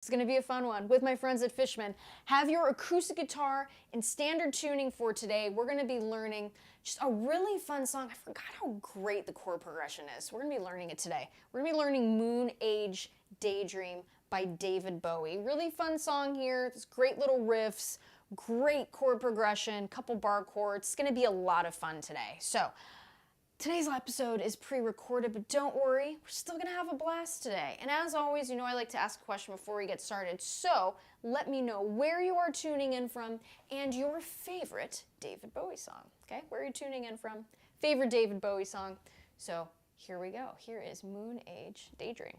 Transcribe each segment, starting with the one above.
It's going to be a fun one with my friends at Fishman. Have your acoustic guitar in standard tuning for today. We're going to be learning just a really fun song. I forgot how great the chord progression is. We're going to be learning it today. We're going to be learning Moonage Daydream by David Bowie. Really fun song here. There's great little riffs, great chord progression, couple bar chords. It's going to be a lot of fun today. So today's episode is pre-recorded, but don't worry, we're still gonna have a blast today. And as always, you know I like to ask a question before we get started, so let me know where you are tuning in from and your favorite David Bowie song, okay? Where are you tuning in from? Favorite David Bowie song. So here we go. Here is Moonage Daydream.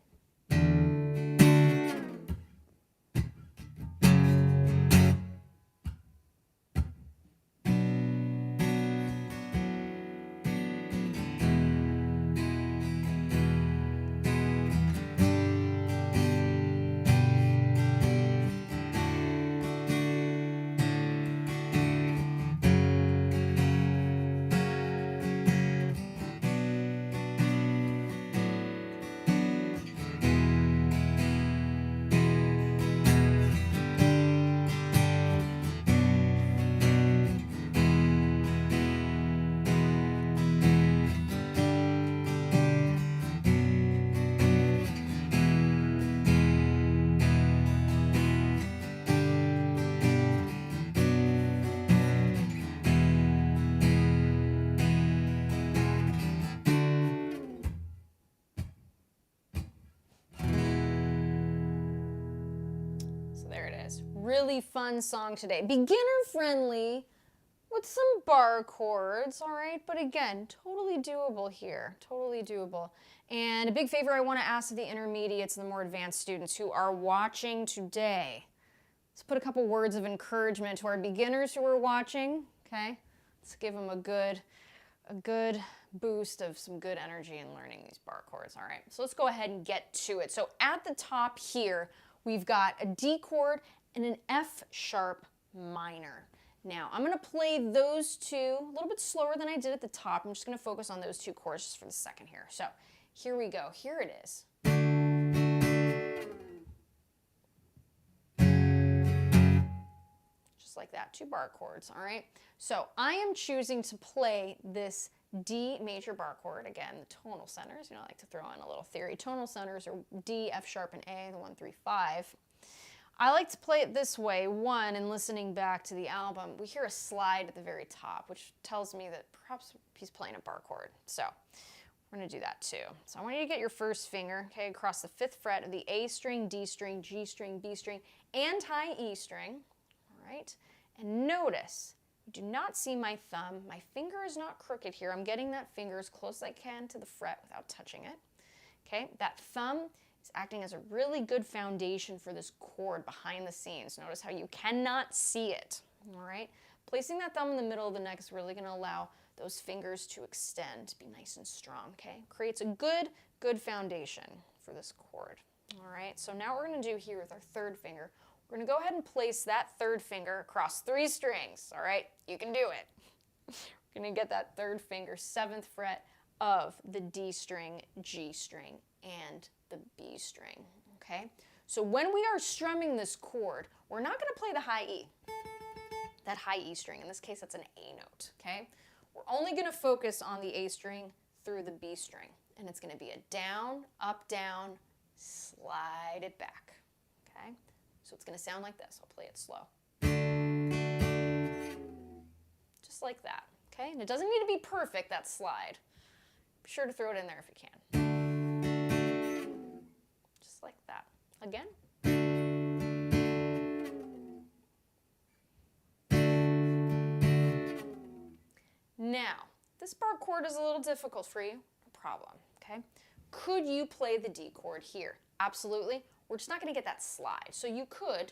There it is. Really fun song today. Beginner friendly with some bar chords, all right? But again, totally doable here. Totally doable. And a big favor I want to ask of the intermediates and the more advanced students who are watching today. Let's put a couple words of encouragement to our beginners who are watching, okay? Let's give them a good boost of some good energy in learning these bar chords, all right? So let's go ahead and get to it. So at the top here, we've got a D chord and an F sharp minor. Now, I'm going to play those two a little bit slower than I did at the top. I'm just going to focus on those two chords just for the second here. So here we go. Here it is. Just like that, two bar chords, all right? So I am choosing to play this D major bar chord. Again, the tonal centers, you know, I like to throw in a little theory. Tonal centers are D, F sharp, and A, the 1, 3, 5. I like to play it this way. One, and listening back to the album, we hear a slide at the very top, which tells me that perhaps he's playing a bar chord. So we're going to do that too. So I want you to get your first finger, okay, across the 5th fret of the A string, D string, G string, B string, and high E string, all right? And notice, you do not see my thumb. My finger is not crooked here. I'm getting that finger as close as I can to the fret without touching it. Okay, that thumb is acting as a really good foundation for this chord behind the scenes. Notice how you cannot see it, all right? Placing that thumb in the middle of the neck is really going to allow those fingers to extend, to be nice and strong, okay? Creates a good foundation for this chord, all right? So now what we're going to do here with our 3rd finger, we're going to go ahead and place that 3rd finger across 3 strings, all right? You can do it. We're going to get that 3rd finger, 7th fret of the D string, G string, and the B string, okay? So when we are strumming this chord, we're not going to play the high E, that high E string. In this case, that's an A note, okay? We're only going to focus on the A string through the B string, and it's going to be a down, slide it back, okay? So it's going to sound like this. I'll play it slow. Just like that, okay? And it doesn't need to be perfect, that slide. Be sure to throw it in there if you can. Just like that. Again. Now, this bar chord is a little difficult for you. No problem, okay? Could you play the D chord here? Absolutely. We're just not going to get that slide. So you could,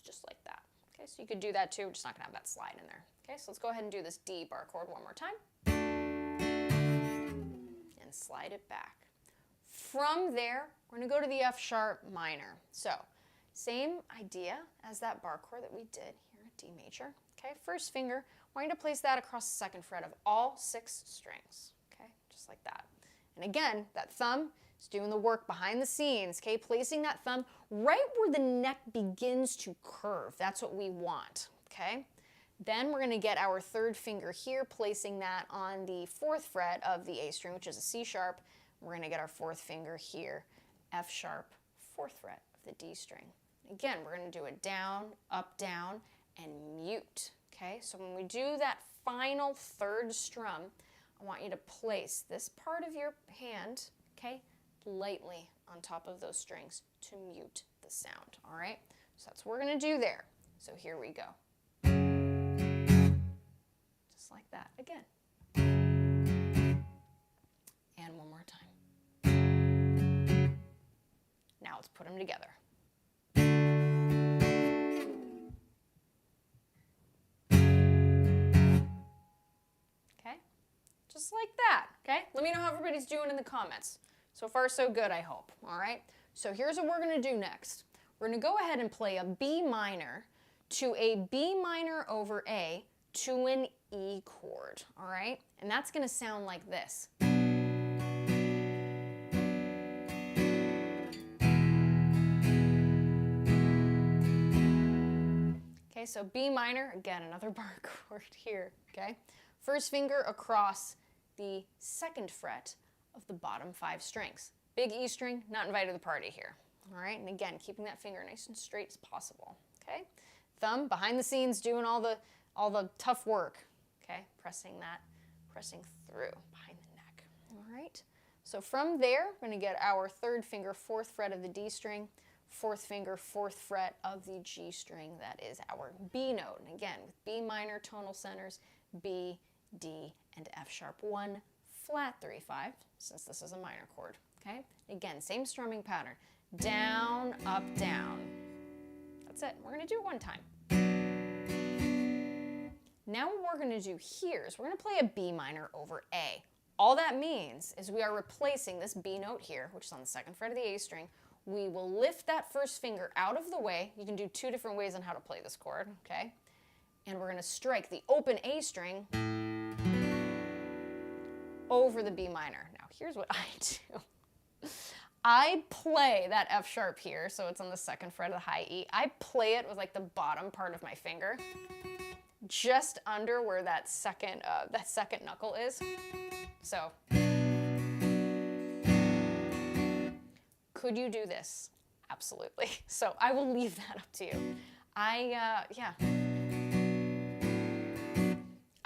just like that. Okay, so you could do that too. We're just not going to have that slide in there. Okay, so let's go ahead and do this D bar chord one more time. And slide it back. From there, we're going to go to the F sharp minor. So same idea as that bar chord that we did here at D major. Okay, first finger, I want you to place that across the 2nd fret of all 6 strings. Okay, just like that. And again, that thumb It's doing the work behind the scenes, okay? Placing that thumb right where the neck begins to curve. That's what we want, okay? Then we're gonna get our third finger here, placing that on the 4th fret of the A string, which is a C sharp. We're gonna get our 4th finger here, F sharp, 4th fret of the D string. Again, we're gonna do it down, and mute, okay? So when we do that final 3rd strum, I want you to place this part of your hand, okay, lightly on top of those strings to mute the sound, all right? So that's what we're gonna do there. So here we go. Just like that, again. And one more time. Now let's put them together. Okay, just like that, okay? Let me know how everybody's doing in the comments. So far, so good, I hope, all right? So here's what we're gonna do next. We're gonna go ahead and play a B minor to a B minor over A to an E chord, all right? And that's gonna sound like this. Okay, so B minor, again, another bar chord here, okay? First finger across the 2nd fret of the bottom 5 strings. Big E string, not invited to the party here, all right? And again, keeping that finger nice and straight as possible, okay? Thumb behind the scenes doing all the tough work, okay? Pressing through behind the neck, all right? So from there, we're gonna get our 3rd finger, 4th fret of the D string, 4th finger, 4th fret of the G string. That is our B note. And again, with B minor tonal centers, B, D, and F sharp 1, flat 3, 5, since this is a minor chord, okay? Again, same strumming pattern. Down, up, down. That's it. We're gonna do it one time. Now what we're gonna do here is we're gonna play a B minor over A. All that means is we are replacing this B note here, which is on the 2nd fret of the A string. We will lift that first finger out of the way. You can do 2 different ways on how to play this chord, okay? And we're gonna strike the open A string over the B minor. Now here's what I do. I play that F sharp here, so it's on the 2nd fret of the high E. I play it with like the bottom part of my finger, just under where that second knuckle is. So, could you do this? Absolutely. So I will leave that up to you. Yeah.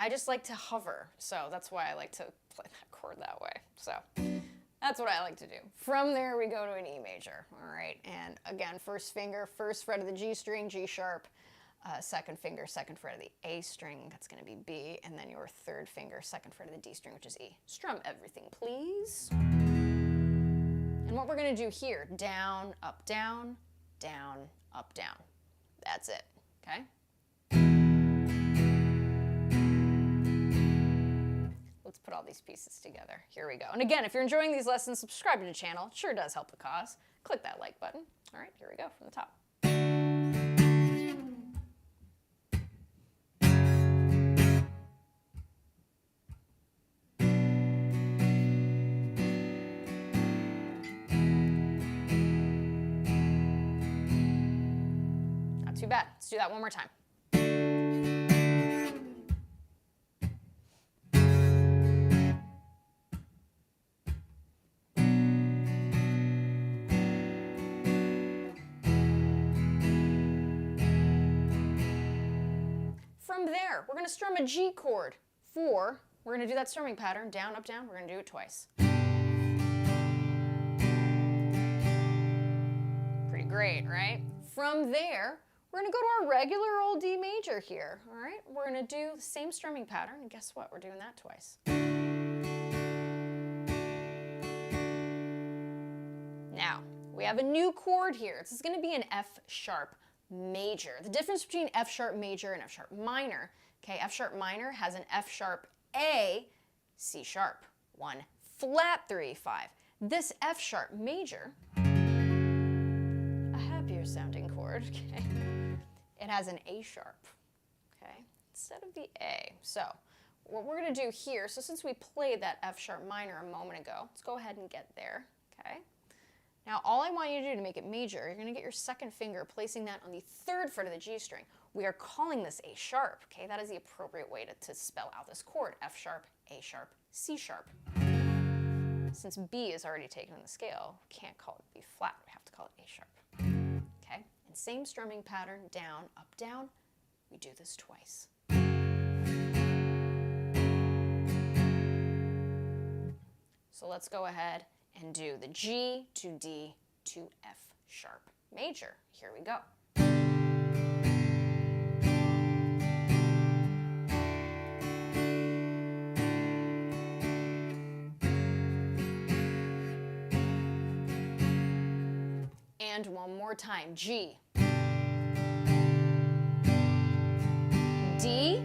I just like to hover, so that's why I like to play that chord that way. So that's what I like to do. From there, we go to an E major, all right? And again, first finger, 1st fret of the G string, G sharp, 2nd finger, 2nd fret of the A string, that's gonna be B, and then your 3rd finger, 2nd fret of the D string, which is E. Strum everything, please. And what we're gonna do here, down, up, down, down, up, down. That's it, okay? Let's put all these pieces together. Here we go. And again, if you're enjoying these lessons, subscribe to the channel. It sure does help the cause. Click that like button. All right, here we go from the top. Not too bad. Let's do that one more time. From there, we're gonna strum a G chord. We're gonna do that strumming pattern, down, up, down. We're gonna do it twice. Pretty great, right? From there, we're gonna go to our regular old D major here, all right? We're gonna do the same strumming pattern, and guess what? We're doing that twice. Now, we have a new chord here. This is gonna be an F sharp major. The difference between F sharp major and F sharp minor, okay, F sharp minor has an F sharp A, C sharp, 1, flat 3, 5. This F sharp major, a happier sounding chord, okay, it has an A sharp, okay, instead of the A. So what we're gonna do here, so since we played that F sharp minor a moment ago, let's go ahead and get there, Okay. Now, all I want you to do to make it major, you're going to get your second finger, placing that on the 3rd fret of the G string. We are calling this A sharp, okay? That is the appropriate way to spell out this chord, F sharp, A sharp, C sharp. Since B is already taken in the scale, we can't call it B flat, we have to call it A sharp. Okay? And same strumming pattern, down, up, down. We do this twice. So let's go ahead and do the G to D to F sharp major. Here we go. And one more time, G, D,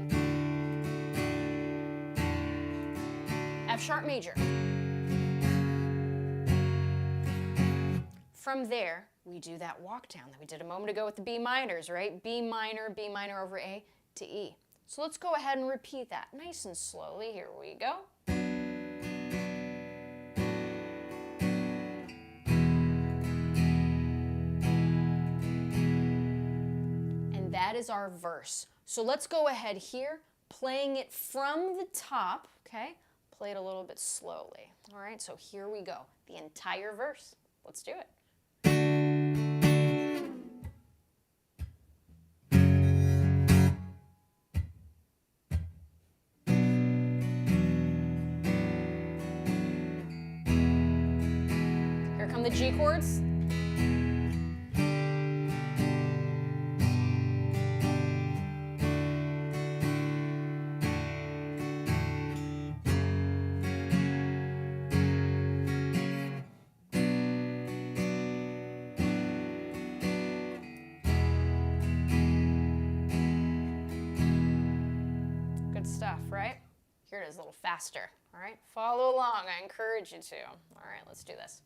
F sharp major. From there, we do that walk down that we did a moment ago with the B minors, right? B minor over A to E. So let's go ahead and repeat that nice and slowly. Here we go. And that is our verse. So let's go ahead here, playing it from the top, okay? Play it a little bit slowly. All right, so here we go. The entire verse. Let's do it. Here come the G chords. Stuff, right? Here it is a little faster, all right? Follow along, I encourage you to. All right, let's do this.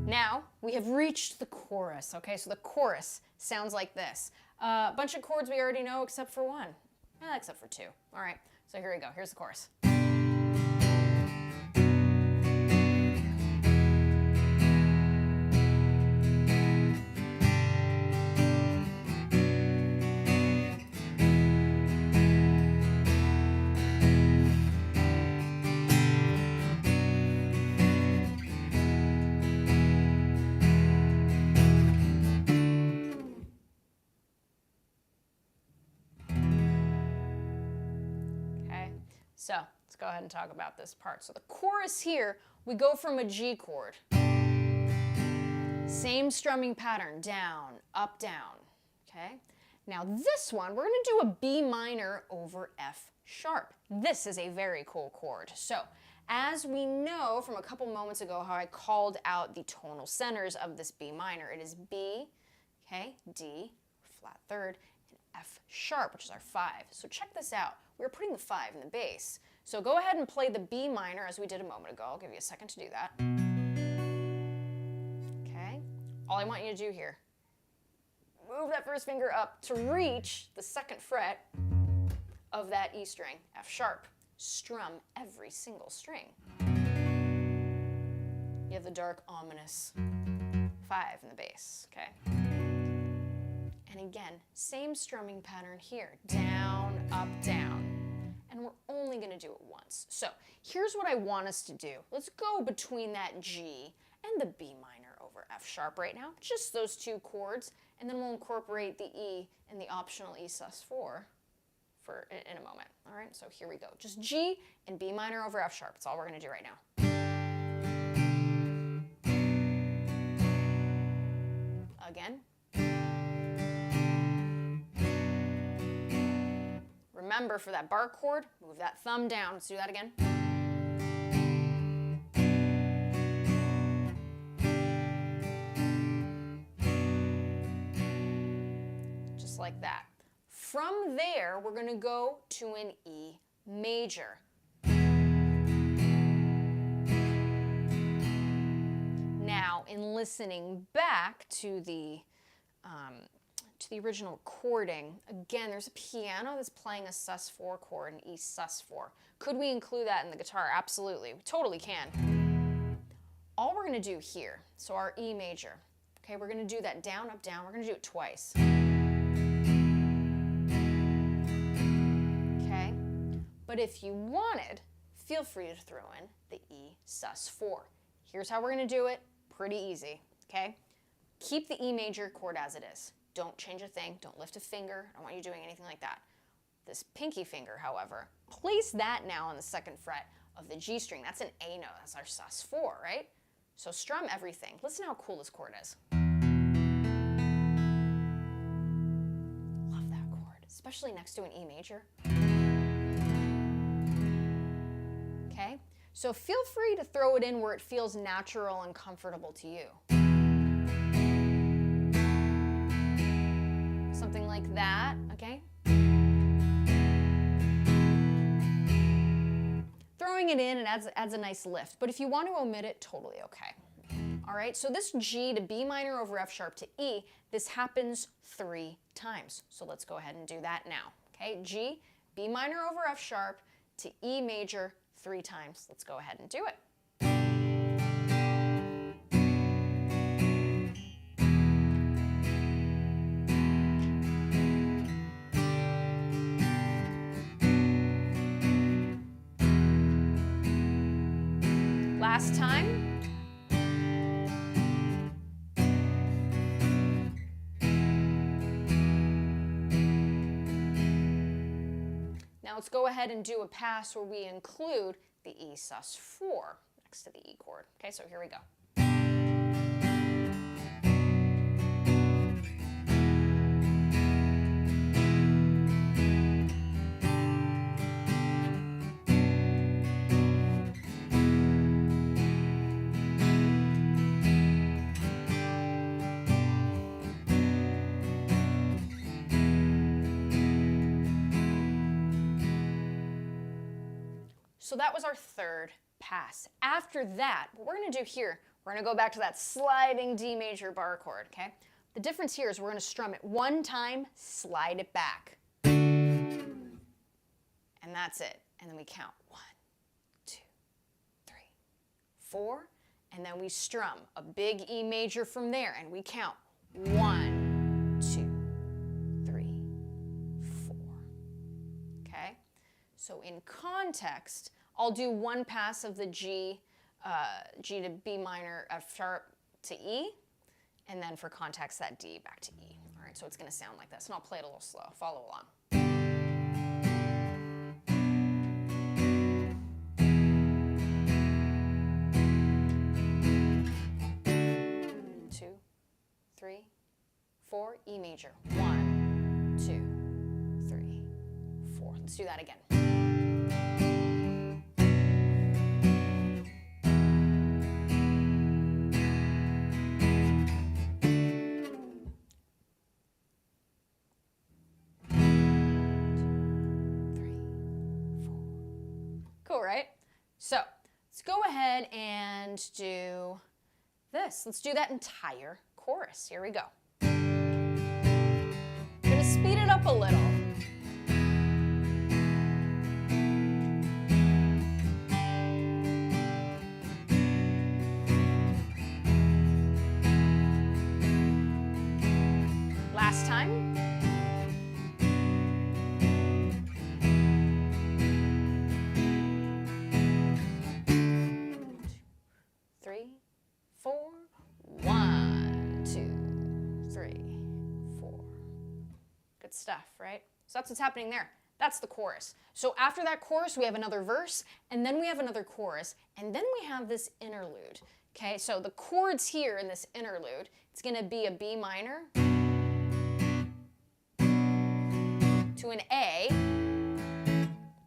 Now, we have reached the chorus, okay? So the chorus sounds like this. A bunch of chords we already know except for one. Except for 2. All right, so here we go. Here's the chorus. So let's go ahead and talk about this part. So the chorus here, we go from a G chord. Same strumming pattern, down, up, down, okay? Now this one, we're gonna do a B minor over F sharp. This is a very cool chord. So as we know from a couple moments ago how I called out the tonal centers of this B minor, it is B, okay, D, flat third, and F sharp, which is our 5. So check this out. We're putting the 5 in the bass. So go ahead and play the B minor as we did a moment ago. I'll give you a second to do that. Okay. All I want you to do here, move that first finger up to reach the 2nd fret of that E string, F sharp. Strum every single string. You have the dark, ominous 5 in the bass, okay? And again, same strumming pattern here, down, up, down. And we're only gonna do it once. So here's what I want us to do. Let's go between that G and the B minor over F sharp right now, just those 2 chords, and then we'll incorporate the E and the optional E sus4 in a moment. All right, so here we go. Just G and B minor over F sharp. That's all we're gonna do right now. Again. Remember, for that bar chord, move that thumb down. Let's do that again. just like that. From there, we're going to go to an E major. Now, in listening back to the original chording, again, there's a piano that's playing a sus4 chord, an E sus4. Could we include that in the guitar? Absolutely, we totally can. All we're going to do here, so our E major, okay, we're going to do that down, up, down. We're going to do it twice. Okay, but if you wanted, feel free to throw in the E sus4. Here's how we're going to do it. Pretty easy, okay? Keep the E major chord as it is. Don't change a thing. Don't lift a finger. I don't want you doing anything like that. This pinky finger, however, place that now on the 2nd fret of the G string. That's an A note. That's our sus4, right? So strum everything. Listen how cool this chord is. Love that chord, especially next to an E major. Okay? So feel free to throw it in where it feels natural and comfortable to you. Something like that, okay? Throwing it in, it adds a nice lift, but if you want to omit it, totally okay. All right, so this G to B minor over F sharp to E, this happens 3 times. So let's go ahead and do that now, okay? G, B minor over F sharp to E major 3 times. Let's go ahead and do it. Last time. Now let's go ahead and do a pass where we include the E sus4 next to the E chord. Okay, so here we go. 'So that was our 3rd pass. After that, what we're going to do here, we're going to go back to that sliding D major bar chord, okay? The difference here is we're going to strum it 1 time, slide it back. And that's it. And then we count 1, 2, 3, 4, and then we strum a big E major from there, and we count 1, 2, 3, 4. Okay? So in context, I'll do 1 pass of the G to B minor, F sharp to E, and then for context, that D back to E. All right, so it's going to sound like this, and I'll play it a little slow. Follow along. 2, 3, 4, E major. 1, 2, 3, 4. Let's do that again. 3, 4. Cool, right? So let's go ahead and do this. Let's do that entire chorus. Here we go. I'm going to speed it up a little. Last time. 3, 4. 1, 2, 3, 4. Good stuff, right? So that's what's happening there. That's the chorus. So after that chorus, we have another verse, and then we have another chorus, and then we have this interlude. Okay, so the chords here in this interlude, it's going to be a B minor to an A.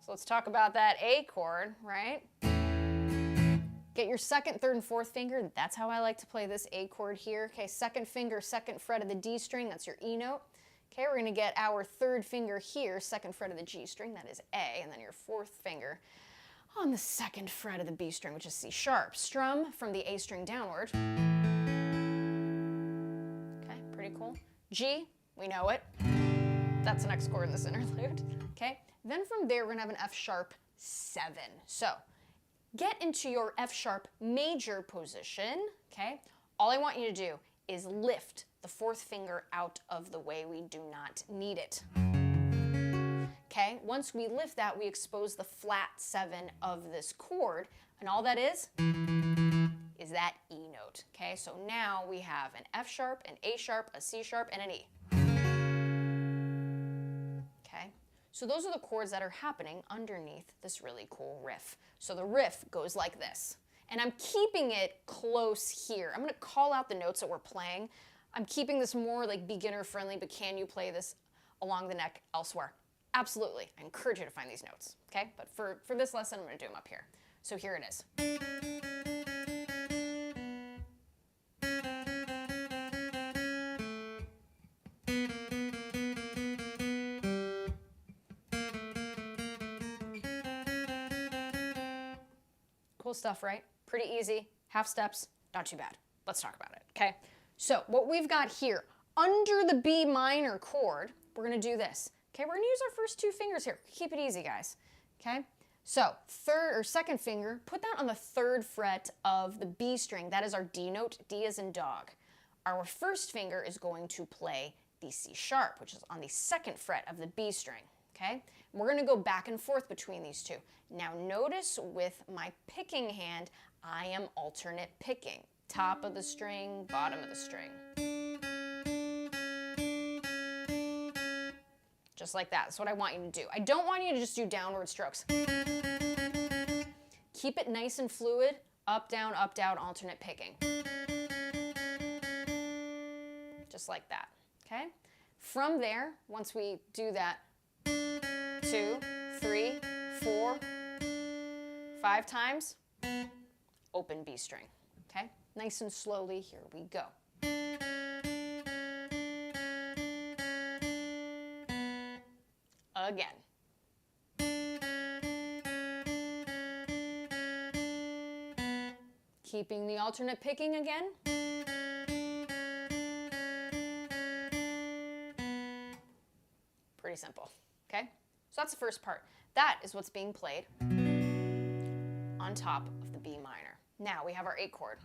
So let's talk about that A chord, right? Get your 2nd, 3rd, and 4th finger. That's how I like to play this A chord here. Okay, 2nd finger, 2nd fret of the D string. That's your E note. Okay, we're gonna get our third finger here, second fret of the G string, that is A, and then your fourth finger on the second fret of the B string, which is C sharp. Strum from the A string downward. Okay, pretty cool. G, we know it. That's the next chord in this interlude. Okay, then from there we're gonna have an F sharp 7. So get into your F sharp major position. Okay, all I want you to do is lift the fourth finger out of the way. We do not need it. Okay, once we lift that, we expose the flat 7 of this chord, and all that is that E note. Okay, so now we have an F sharp, an A sharp, a C sharp, and an E. Okay, so those are the chords that are happening underneath this really cool riff. So the riff goes like this, and I'm keeping it close here. I'm gonna call out the notes that we're playing. I'm keeping this more like beginner friendly, but can you play this along the neck elsewhere? Absolutely. I encourage you to find these notes, okay? But for this lesson, I'm going to do them up here. So here it is. Cool stuff, right? Pretty easy. Half steps, not too bad. Let's talk about it, okay? So what we've got here, under the B minor chord, we're going to do this. Okay, we're gonna use our first two fingers here. Keep it easy, guys. Okay, so third or second finger, put that on the third fret of the B string. That is our D note. D as in dog. Our first finger is going to play the C sharp, which is on the second fret of the B string. Okay, we're gonna go back and forth between these two. Now notice with my picking hand, I am alternate picking. Top of the string, bottom of the string. Just like that. That's what I want you to do. I don't want you to just do downward strokes. Keep it nice and fluid. Up, down, alternate picking. Just like that, okay? From there, once we do that 2, 3, 4, 5 times, open B string, okay? Nice and slowly, here we go. Again. Keeping the alternate picking again. Pretty simple, okay? So that's the first part. That is what's being played on top of the B minor. Now we have our 8 chord.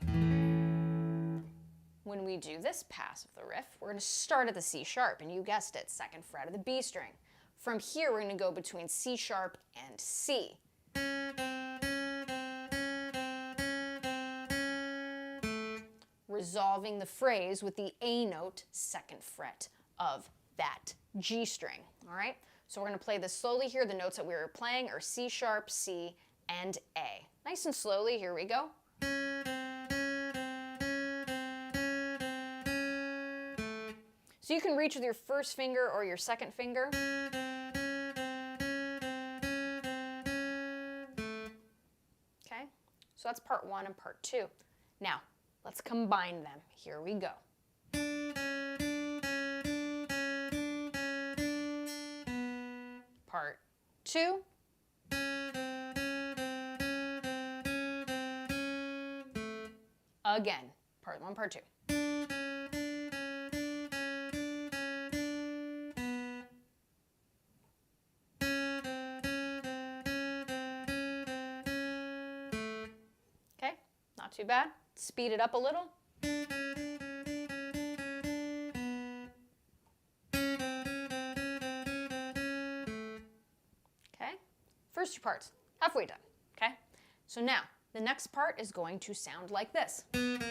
When we do this pass of the riff, we're going to start at the C sharp, and you guessed it, second fret of the B string. From here, we're going to go between C sharp and C. Resolving the phrase with the A note, second fret of that G string, all right? So we're going to play this slowly here. The notes that we were playing are C sharp, C, and A. Nice and slowly, here we go. So you can reach with your first finger or your second finger. Okay, so that's part 1 and part 2. Now, let's combine them. Here we go. Part 2. Again, part 1, part 2. Okay, not too bad. Speed it up a little. Okay, first 2 parts, halfway done, okay? So now, the next part is going to sound like this. Okay,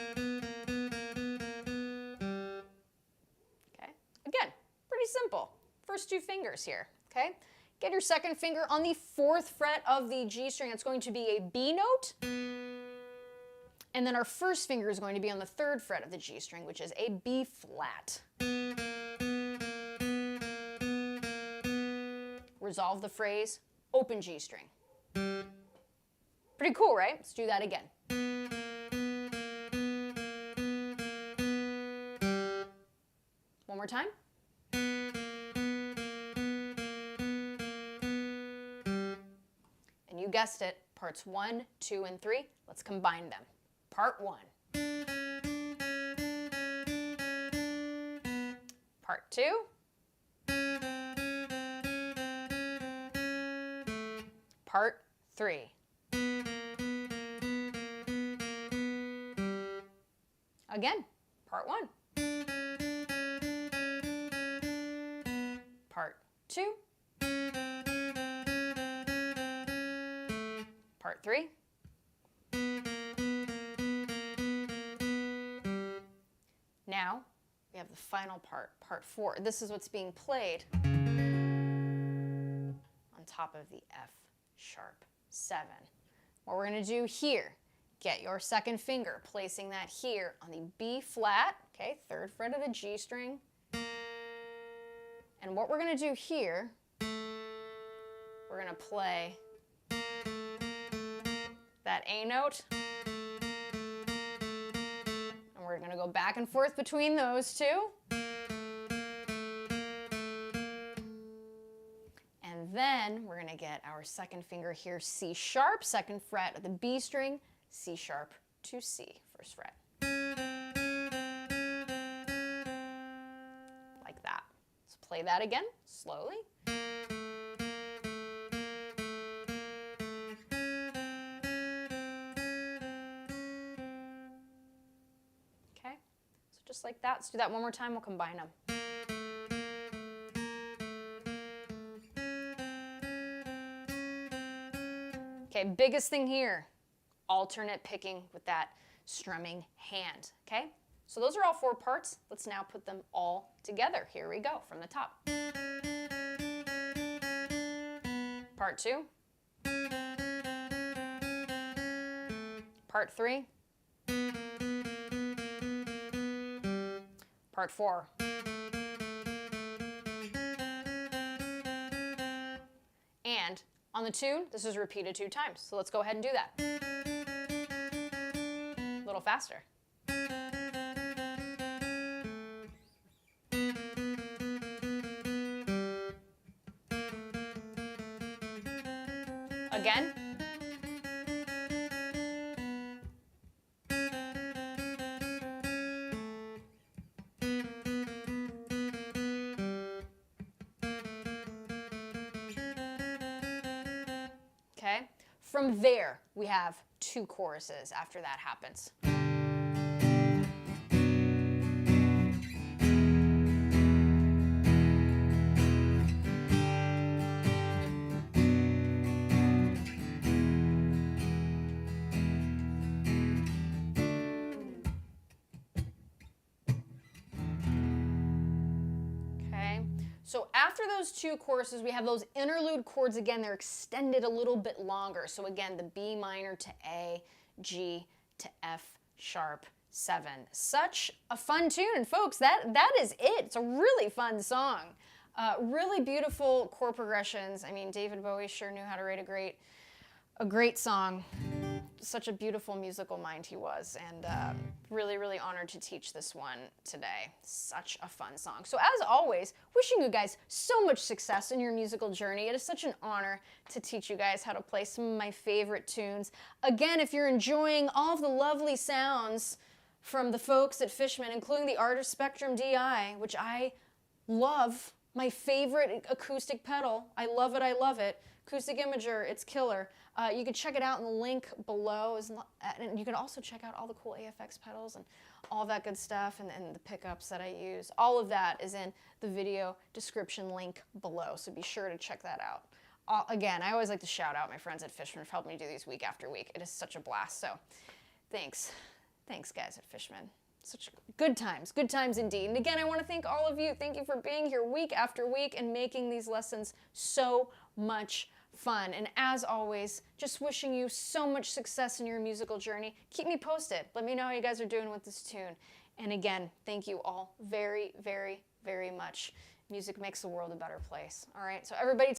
again, pretty simple. First 2 fingers here, okay? Get your second finger on the 4th fret of the G string. It's going to be a B note. And then our first finger is going to be on the 3rd fret of the G string, which is a B flat. Resolve the phrase, open G string. Pretty cool, right? Let's do that again. One more time. guessed it, parts 1, 2, and 3. Let's combine them. Part 1. Part 2. Part 3. Again, part 1. Part 2. Part 3. Now, we have the final part, part 4. This is what's being played on top of the F sharp 7. What we're going to do here, get your second finger, placing that here on the B flat, okay, 3rd fret of the G string. And what we're going to do here, we're going to play that A note. And we're going to go back and forth between those two. And then we're going to get our second finger here, C sharp, 2nd fret of the B string, C sharp to C, 1st fret. Like that. Let's play that again, slowly. Okay, so just like that. Let's do that one more time, we'll combine them. Okay, biggest thing here, alternate picking with that strumming hand, okay? So those are all 4 parts. Let's now put them all together. Here we go, from the top. Part 2. Part 3. Part 4. And on the tune, this is repeated 2 times. So let's go ahead and do that. A little faster. Again. Okay. From there, we have 2 choruses after that happens. So after those 2 choruses, we have those interlude chords again. They're extended a little bit longer. So again, the B minor to A, G to F sharp 7. Such a fun tune. And folks, that is it. It's a really fun song. Really beautiful chord progressions. I mean, David Bowie sure knew how to write a great song. Such a beautiful musical mind he was, and really, really honored to teach this one today. Such a fun song. So as always, wishing you guys so much success in your musical journey. It is such an honor to teach you guys how to play some of my favorite tunes. Again, if you're enjoying all of the lovely sounds from the folks at Fishman, including the Artist Spectrum DI, which I love, my favorite acoustic pedal. I love it. Acoustic Imager, it's killer. You can check it out in the link below, and you can also check out all the cool AFX pedals and all that good stuff, and the pickups that I use. All of that is in the video description link below, so be sure to check that out. Again, I always like to shout out my friends at Fishman for helping me do these week after week. It is such a blast, so thanks. Thanks, guys at Fishman. Such good times indeed. And again, I want to thank all of you. Thank you for being here week after week and making these lessons so much fun. And as always, just wishing you so much success in your musical journey. Keep me posted. Let me know how you guys are doing with this tune. And again, thank you all very, very, very much. Music makes the world a better place. All right, so everybody